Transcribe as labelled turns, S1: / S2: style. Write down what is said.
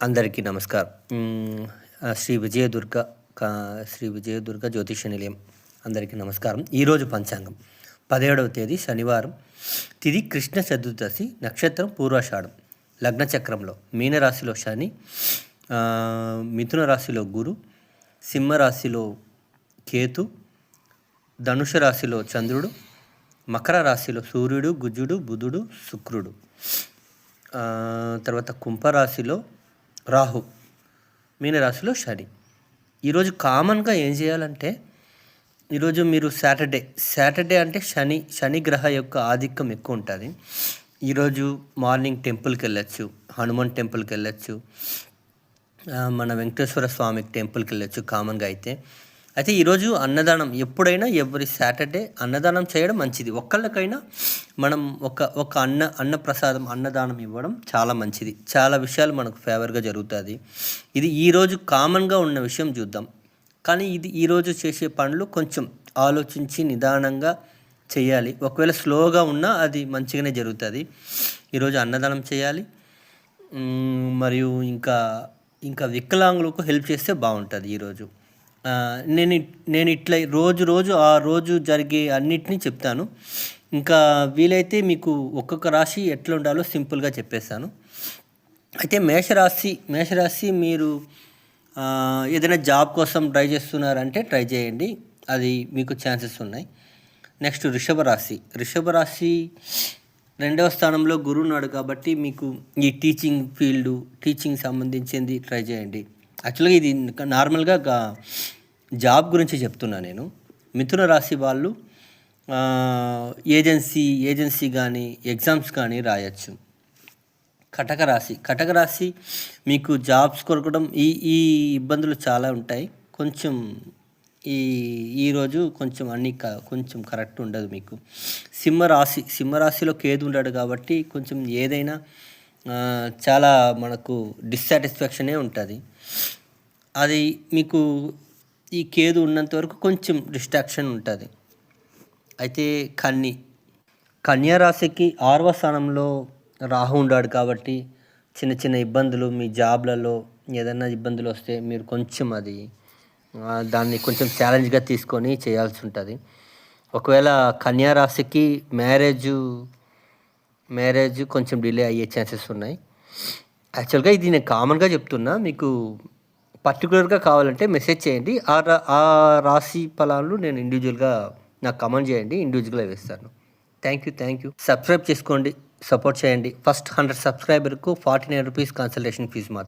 S1: అందరికీ నమస్కారం. శ్రీ విజయదుర్గ శ్రీ విజయదుర్గ జ్యోతిష నిలయం అందరికీ నమస్కారం. ఈరోజు పంచాంగం 17వ తేదీ శనివారం, తిథి కృష్ణ చతుర్దశి, నక్షత్రం పూర్వాషాఢం, లగ్న చక్రంలో మీనరాశిలో శని, మిథున రాశిలో గురు, సింహరాశిలో కేతు, ధనుష రాశిలో చంద్రుడు, మకర రాశిలో సూర్యుడు, గుజుడు, బుధుడు, శుక్రుడు, తర్వాత కుంభరాశిలో రాహు, మీనరాశిలో శని. ఈరోజు కామన్గా ఏం చేయాలంటే, ఈరోజు మీరు సాటర్డే అంటే శని గ్రహ యొక్క ఆధిక్యం ఎక్కువ ఉంటుంది. ఈరోజు మార్నింగ్ టెంపుల్కి వెళ్ళచ్చు, హనుమాన్ టెంపుల్కి వెళ్ళచ్చు, మన వెంకటేశ్వర స్వామికి టెంపుల్కి వెళ్ళచ్చు కామన్గా అయితే ఈరోజు అన్నదానం, ఎప్పుడైనా ఎవరి సాటర్డే అన్నదానం చేయడం మంచిది. ఒక్కళ్ళకైనా మనం ఒక అన్నప్రసాదం అన్నదానం ఇవ్వడం చాలా మంచిది. చాలా విషయాలు మనకు ఫేవర్గా జరుగుతుంది. ఇది ఈరోజు కామన్గా ఉన్న విషయం చూద్దాం. కానీ ఇది ఈరోజు చేసే పనులు కొంచెం ఆలోచించి నిదానంగా చేయాలి. ఒకవేళ స్లోగా ఉన్నా అది మంచిగానే జరుగుతుంది. ఈరోజు అన్నదానం చేయాలి. మరియు ఇంకా వికలాంగులకు హెల్ప్ చేస్తే బాగుంటుంది. ఈరోజు నేను ఇట్లా రోజు ఆ రోజు జరిగే అన్నిటినీ చెప్తాను. ఇంకా వీలైతే మీకు ఒక్కొక్క రాశి ఎట్లా ఉండాలో సింపుల్గా చెప్పేస్తాను. అయితే మేషరాశి మీరు ఏదైనా జాబ్ కోసం ట్రై చేస్తున్నారంటే ట్రై చేయండి, అది మీకు ఛాన్సెస్ ఉన్నాయి. నెక్స్ట్ వృషభ రాశి 2వ స్థానంలో గురువు ఉన్నాడు కాబట్టి మీకు ఈ టీచింగ్ సంబంధించింది ట్రై చేయండి. యాక్చువల్గా ఇది నార్మల్గా జాబ్ గురించి చెప్తున్నా నేను. మిథున రాశి వాళ్ళు ఏజెన్సీ కానీ ఎగ్జామ్స్ కానీ రాయొచ్చు. కటక రాశి మీకు జాబ్స్ కొరకడం ఈ ఇబ్బందులు చాలా ఉంటాయి. కొంచెం ఈరోజు కొంచెం కొంచెం కరెక్ట్ ఉండదు మీకు. సింహరాశిలో కేతు ఉంటాడు కాబట్టి కొంచెం ఏదైనా చాలా మనకు డిస్సాటిస్ఫాక్షనే ఉంటుంది. అది మీకు ఈ కేతు ఉన్నంత వరకు కొంచెం డిస్ట్రాక్షన్ ఉంటుంది. అయితే కన్యా రాశికి 6వ స్థానంలో రాహు ఉన్నాడు కాబట్టి చిన్న ఇబ్బందులు మీ జాబ్లలో ఏదైనా ఇబ్బందులు వస్తే మీరు కొంచెం దాన్ని కొంచెం ఛాలెంజ్గా తీసుకొని చేయాల్సి ఉంటుంది. ఒకవేళ కన్యా రాశికి మ్యారేజ్ కొంచెం డిలే అయ్యే ఛాన్సెస్ ఉన్నాయి. యాక్చువల్గా ఇది నేను కామన్గా చెప్తున్నా, మీకు పర్టికులర్గా కావాలంటే మెసేజ్ చేయండి. ఆ రాశి ఫలాలు నేను ఇండివిజువల్గా నాకు కమెంట్ చేయండి, ఇండివిజువల్గా వేస్తాను. Thank you. సబ్స్క్రైబ్ చేసుకోండి, సపోర్ట్ చేయండి. ఫస్ట్ 100 సబ్స్క్రైబర్కు 49 రూపీస్ కన్సల్టేషన్ ఫీజు మాత్రం.